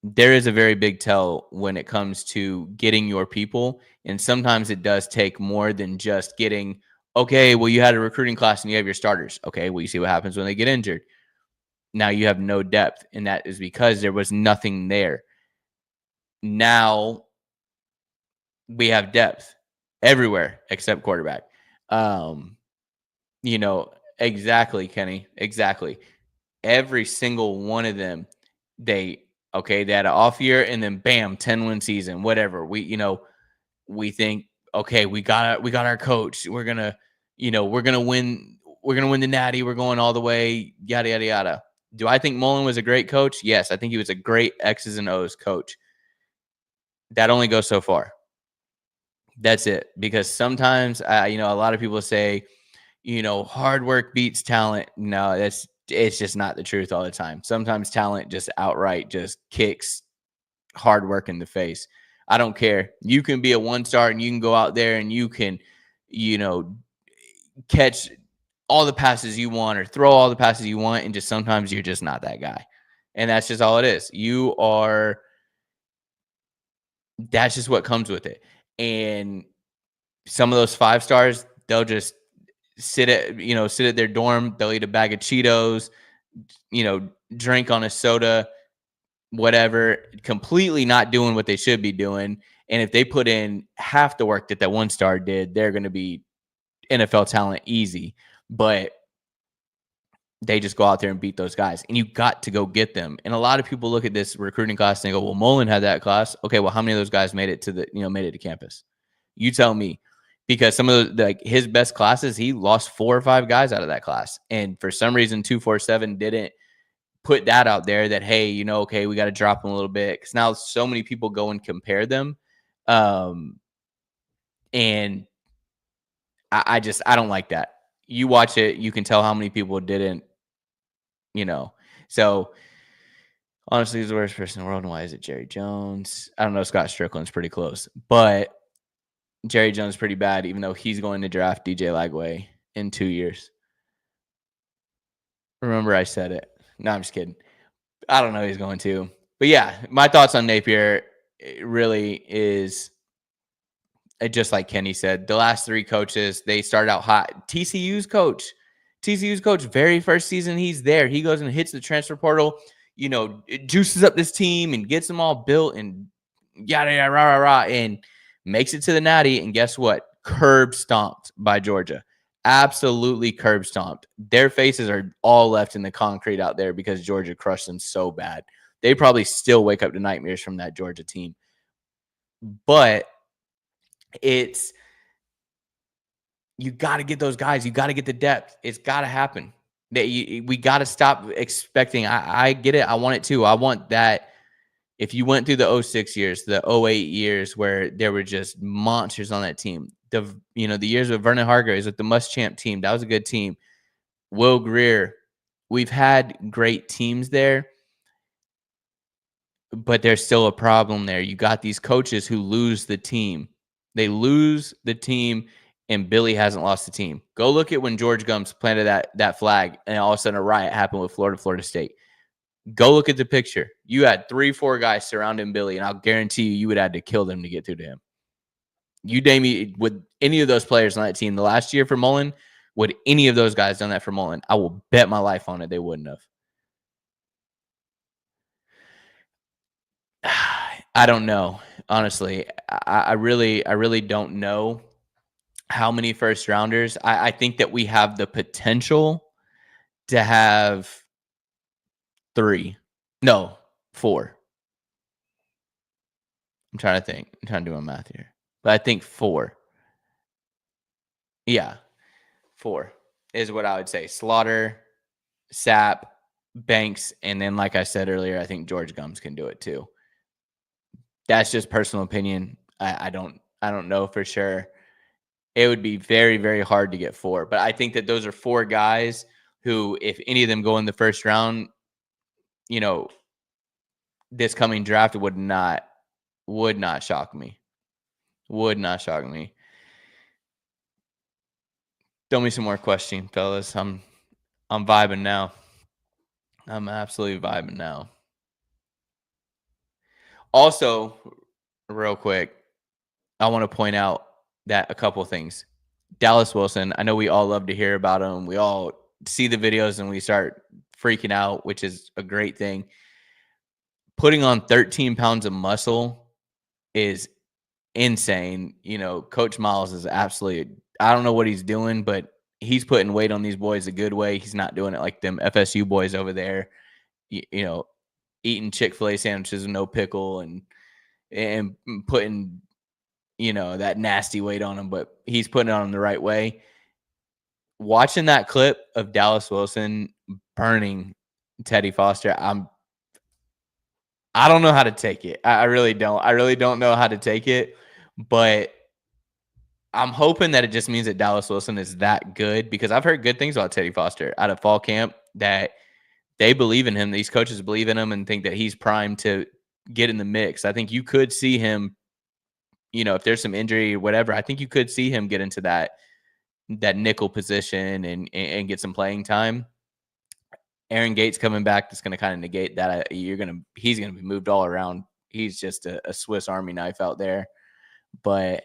there is a very big tell when it comes to getting your people. And sometimes it does take more than just getting, okay, well, you had a recruiting class and you have your starters. Okay, well, you see what happens when they get injured. Now you have no depth. And that is because there was nothing there. Now we have depth everywhere except quarterback. Exactly, Kenny. Exactly. Every single one of them, they had an off year and then bam, 10-win season, whatever. We think, okay, we got our coach. We're gonna win. We're gonna win the Natty. We're going all the way. Yada yada yada. Do I think Mullen was a great coach? Yes, I think he was a great X's and O's coach. That only goes so far. That's it. Because sometimes, a lot of people say, hard work beats talent. No, it's just not the truth all the time. Sometimes talent just outright just kicks hard work in the face. I don't care. You can be a 1-star and you can go out there and you can, catch all the passes you want or throw all the passes you want, and just sometimes you're just not that guy. And that's just all it is. That's just what comes with it. And some of those 5 stars, they'll just sit at their dorm, they'll eat a bag of Cheetos, drink on a soda, whatever, completely not doing what they should be doing. And if they put in half the work that 1 star did, they're going to be NFL talent easy. But they just go out there and beat those guys, and you got to go get them. And a lot of people look at this recruiting class and they go, well, Mullen had that class. Okay, well, how many of those guys made it to campus? You tell me. Because some of his best classes, he lost 4 or 5 guys out of that class. And for some reason, 247 didn't put that out there that, hey, okay, we got to drop them a little bit. Because now so many people go and compare them. And I don't like that. You watch it, you can tell how many people didn't, So honestly, he's the worst person in the world. And why is it Jerry Jones? I don't know. Scott Strickland's pretty close. But Jerry Jones is pretty bad, even though he's going to draft DJ Lagway in 2 years. Remember I said it. No, I'm just kidding. I don't know he's going to. But yeah, my thoughts on Napier really is just like Kenny said. The last 3 coaches, they started out hot. TCU's coach, very first season he's there. He goes and hits the transfer portal, it juices up this team and gets them all built and yada, yada, rah, rah, rah, and makes it to the Natty. And guess what? Curb stomped by Georgia. Absolutely curb stomped. Their faces are all left in the concrete out there because Georgia crushed them so bad. They probably still wake up to nightmares from that Georgia team. But you got to get those guys. You got to get the depth. It's got to happen. We got to stop expecting. I get it. I want it too. I want that. If you went through the 06 years, the 08 years where there were just monsters on that team, the years with Vernon Hargreaves with the Muschamp team, that was a good team. Will Greer, we've had great teams there, but there's still a problem there. You got these coaches who lose the team. They lose the team, and Billy hasn't lost the team. Go look at when George Gums planted that flag, and all of a sudden a riot happened with Florida State. Go look at the picture. You had 3-4 guys surrounding Billy, and I'll guarantee you would have had to kill them to get through to him. You name me with any of those players on that team the last year for Mullen, would any of those guys done that for Mullen? I will bet my life on it they wouldn't have. I don't know. Honestly, I really don't know how many first rounders. I think that we have the potential to have 4. I'm trying to think. I'm trying to do my math here. But I think 4. Yeah. 4 is what I would say. Slaughter, Sapp, Banks, and then like I said earlier, I think George Gums can do it too. That's just personal opinion. I don't know for sure. It would be very, very hard to get 4. But I think that those are 4 guys who, if any of them go in the first round, this coming draft would not shock me. Would not shock me. Throw me some more questions, fellas. I'm vibing now. I'm absolutely vibing now. Also, real quick, I want to point out that a couple of things. Dallas Wilson, I know we all love to hear about him. We all see the videos and we start freaking out, which is a great thing. Putting on 13 pounds of muscle is insane. Coach Miles is absolutely, I don't know what he's doing, but he's putting weight on these boys a good way. He's not doing it like them FSU boys over there, eating Chick-fil-A sandwiches with no pickle and putting, that nasty weight on him, but he's putting it on the right way. Watching that clip of Dallas Wilson burning Teddy Foster, I don't know how to take it. I really don't. I really don't know how to take it, but I'm hoping that it just means that Dallas Wilson is that good, because I've heard good things about Teddy Foster out of fall camp, that they believe in him. These coaches believe in him and think that he's primed to get in the mix. I think you could see him, if there's some injury or whatever, I think you could see him get into that that nickel position and get some playing time. Aaron Gates coming back, that's going to kind of negate that. He's going to be moved all around. He's just a Swiss Army knife out there. But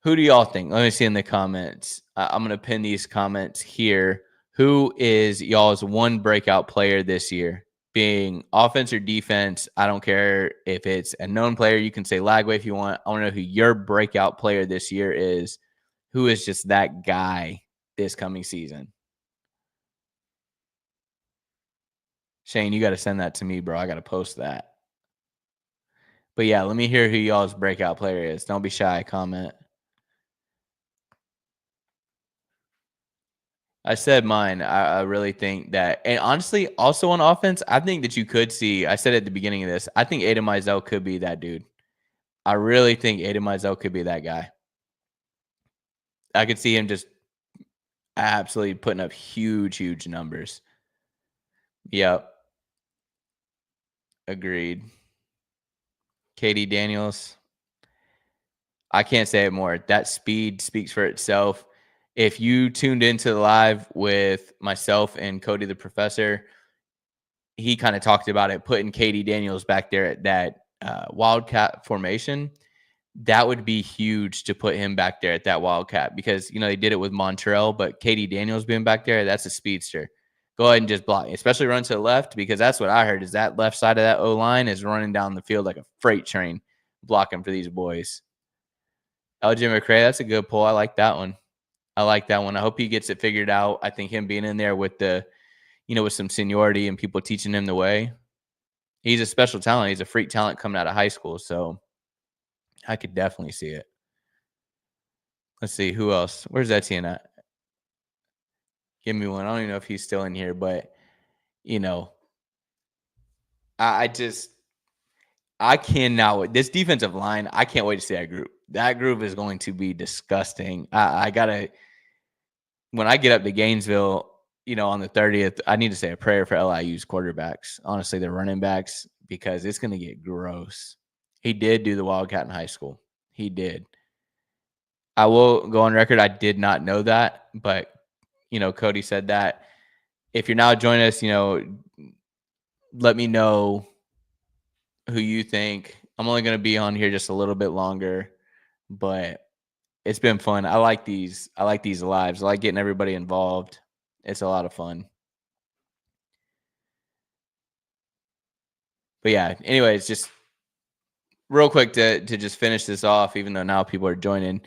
who do y'all think? Let me see in the comments. I'm going to pin these comments here. Who is y'all's one breakout player this year? Being offense or defense, I don't care if it's a known player. You can say Lagway if you want. I want to know who your breakout player this year is. Who is just that guy this coming season? Shane, you got to send that to me, bro. I got to post that. But yeah, let me hear who y'all's breakout player is. Don't be shy. Comment. I said mine. I really think that, and honestly, also on offense, I think that you could see. I said at the beginning of this, I think Aiden Mizell could be that dude. I really think Aiden Mizell could be that guy. I could see him just absolutely putting up huge numbers. Yep. Agreed. KD Daniels. I can't say it more. That speed speaks for itself. If you tuned into the live with myself and Cody the Professor, he kind of talked about it, putting KD Daniels back there at that Wildcat formation. That would be huge to put him back there at that Wildcat because, they did it with Montrell, but KD Daniels being back there, that's a speedster. Go ahead and just block, especially run to the left, because that's what I heard is that left side of that O-line is running down the field like a freight train, blocking for these boys. LJ McCray, that's a good pull. I like that one. I hope he gets it figured out. I think him being in there with with some seniority and people teaching him the way. He's a special talent. He's a freak talent coming out of high school. So I could definitely see it. Let's see. Who else? Where's Etienne at? Give me one. I don't even know if he's still in here, but, I cannot. This defensive line, I can't wait to see that group. That group is going to be disgusting. When I get up to Gainesville, on the 30th, I need to say a prayer for LIU's quarterbacks. Honestly, the running backs, because it's going to get gross. He did do the Wildcat in high school. He did. I will go on record. I did not know that, but, Cody said that. If you're now joining us, let me know who you think. I'm only going to be on here just a little bit longer, but it's been fun. I like these lives. I like getting everybody involved. It's a lot of fun. But yeah, anyways, just real quick to just finish this off, even though now people are joining.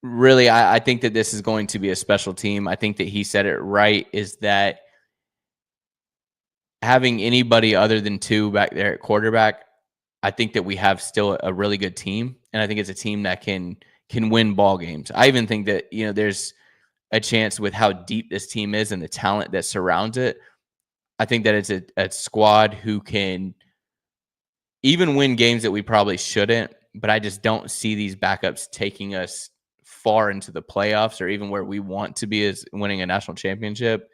Really, I think that this is going to be a special team. I think that he said it right, is that having anybody other than two back there at quarterback, I think that we have still a really good team. And I think it's a team that can win ball games. I even think that, there's a chance with how deep this team is and the talent that surrounds it. I think that it's a squad who can even win games that we probably shouldn't, but I just don't see these backups taking us far into the playoffs or even where we want to be as winning a national championship.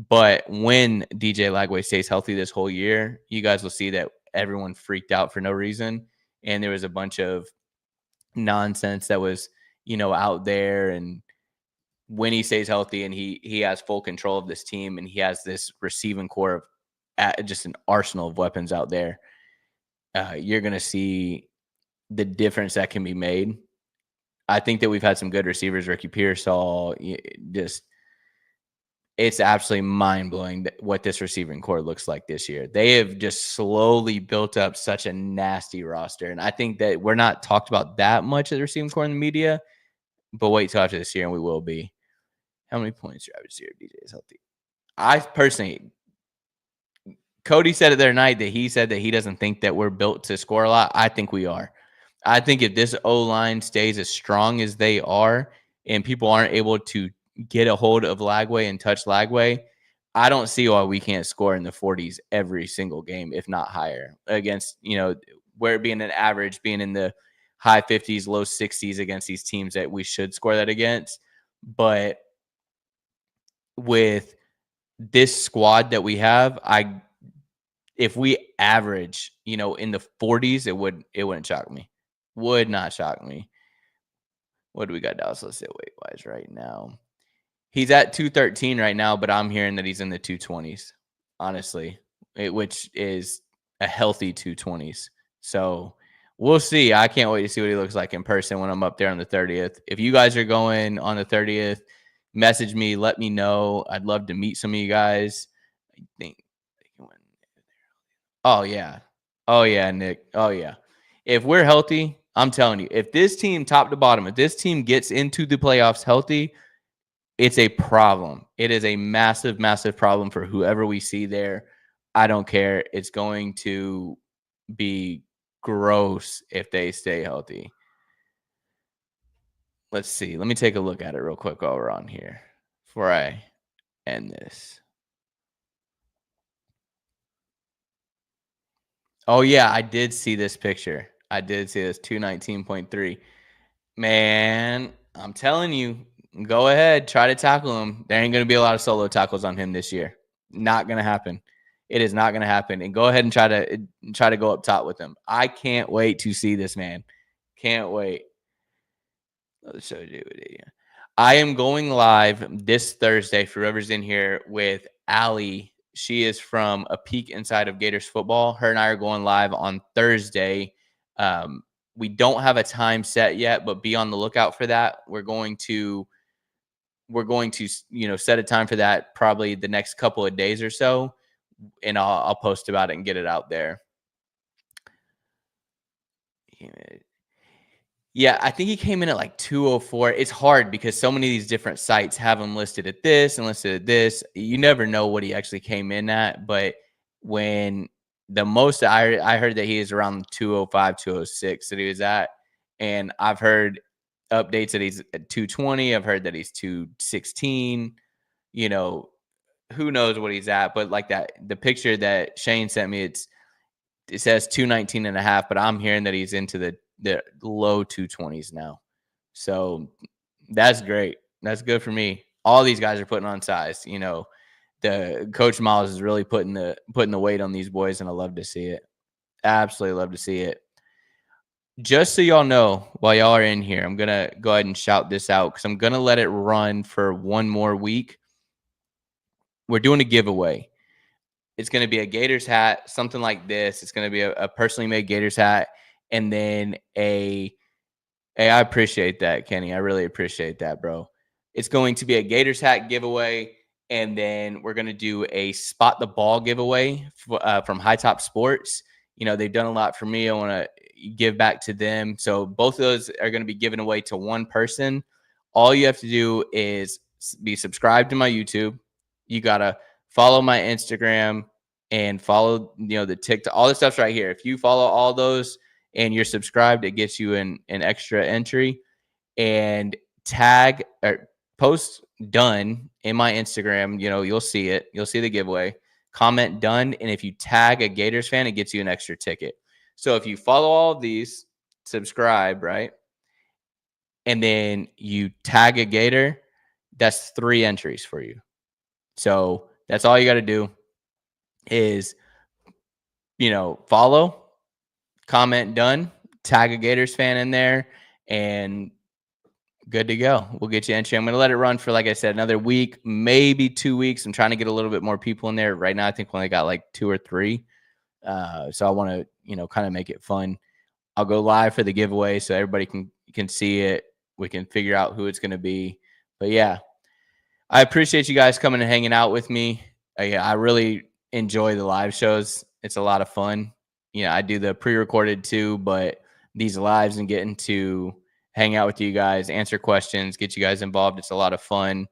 But when DJ Lagway stays healthy this whole year, you guys will see that everyone freaked out for no reason. And there was a bunch of nonsense that was, out there. And when he stays healthy and he has full control of this team and he has this receiving core of just an arsenal of weapons out there, you're going to see the difference that can be made. I think that we've had some good receivers. Ricky Pearsall, it's absolutely mind-blowing what this receiving core looks like this year. They have just slowly built up such a nasty roster. And I think that we're not talked about that much at the receiving core in the media, but wait till after this year and we will be. How many points do I this year if DJ is healthy? I personally, Cody said it the other night that he said that he doesn't think that we're built to score a lot. I think we are. I think if this O-line stays as strong as they are and people aren't able to get a hold of Lagway and touch Lagway, I don't see why we can't score in the 40s every single game, if not higher, against, where it being an average, being in the high 50s, low 60s against these teams that we should score that against. But with this squad that we have, if we average, in the 40s, it wouldn't shock me. Would not shock me. What do we got Dallas? Let's say weight-wise right now. He's at 213 right now, but I'm hearing that he's in the 220s, honestly, which is a healthy 220s. So we'll see. I can't wait to see what he looks like in person when I'm up there on the 30th. If you guys are going on the 30th, message me, let me know. I'd love to meet some of you guys. I think they can win. Oh, yeah. Oh, yeah, Nick. Oh, yeah. If we're healthy, I'm telling you, if this team, top to bottom, if this team gets into the playoffs healthy, it's a problem. It is a massive, massive problem for whoever we see there. I don't care. It's going to be gross if they stay healthy. Let's see. Let me take a look at it real quick while we're on here before I end this. Oh, yeah, I did see this picture. I did see this 219.3. Man, I'm telling you, go ahead, try to tackle him. There ain't going to be a lot of solo tackles on him this year. Not going to happen. It is not going to happen. And go ahead and try to go up top with him. I can't wait to see this man. Can't wait. I am going live this Thursday for whoever's in here with Allie. She is from A Peek Inside of Gators Football. Her and I are going live on Thursday. We don't have a time set yet, but be on the lookout for that. We're going to set a time for that probably the next couple of days or so, and I'll post about it and get it out there. Yeah, I think he came in at like 204. It's hard because so many of these different sites have him listed at this and listed at this. You never know what he actually came in at, but when the most I heard that he is around 205, 206 that he was at, and I've heard updates that he's at 220. I've heard that he's 216. You know, who knows what he's at, but like that, the picture that Shane sent me, it says 219 and a half, but I'm hearing that he's into the low 220s now. So that's great. That's good for me. All these guys are putting on size. You know, the Coach Miles is really putting the weight on these boys, and I love to see it. Absolutely love to see it. Just so y'all know, while y'all are in here, I'm going to go ahead and shout this out because I'm going to let it run for one more week. We're doing a giveaway. It's going to be a Gators hat, something like this. It's going to be a personally made Gators hat. And then I appreciate that, Kenny. I really appreciate that, bro. It's going to be a Gators hat giveaway. And then we're going to do a spot the ball giveaway from High Top Sports. You know, they've done a lot for me. I want to give back to them. So both of those are going to be given away to one person. All you have to do is be subscribed to my YouTube. You got to follow my Instagram and follow, the TikTok. All this stuff's right here. If you follow all those and you're subscribed, it gets you an extra entry. And tag or post done in my Instagram. You'll see it. You'll see the giveaway. Comment done. And if you tag a Gators fan, it gets you an extra ticket. So if you follow all of these, subscribe, right? And then you tag a Gator, that's 3 entries for you. So that's all you got to do is, follow, comment done, tag a Gators fan in there, and good to go. We'll get you entry. I'm going to let it run for, like I said, another week, maybe 2 weeks. I'm trying to get a little bit more people in there. Right now, I think we only got like 2 or 3. So I want to, kind of make it fun. I'll go live for the giveaway so everybody can see it. We can figure out who it's going to be. But yeah, I appreciate you guys coming and hanging out with me. I really enjoy the live shows. It's a lot of fun. I do the pre-recorded too, but these lives and getting to hang out with you guys, answer questions, get you guys involved. It's a lot of fun.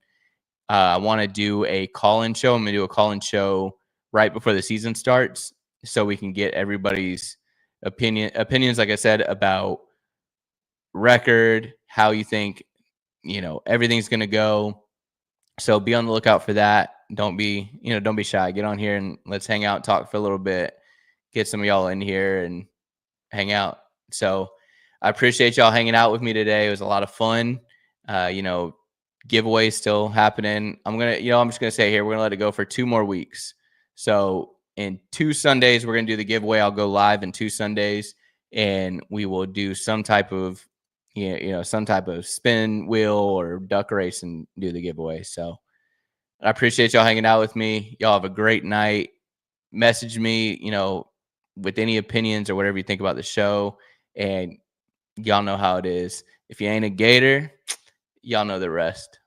I want to do a call-in show. I'm going to do a call-in show right before the season starts so we can get everybody's opinions, like I said, about record, how you think, everything's going to go. So be on the lookout for that. Don't be shy. Get on here and let's hang out, talk for a little bit, get some of y'all in here and hang out. So I appreciate y'all hanging out with me today. It was a lot of fun. Giveaways still happening. I'm just going to say here, we're going to let it go for 2 more weeks. So in 2 Sundays, we're going to do the giveaway. I'll go live in 2 Sundays and we will do some type of some type of spin wheel or duck race and do the giveaway. So I appreciate y'all hanging out with me. Y'all have a great night. Message me, with any opinions or whatever you think about the show. And y'all know how it is. If you ain't a Gator, y'all know the rest.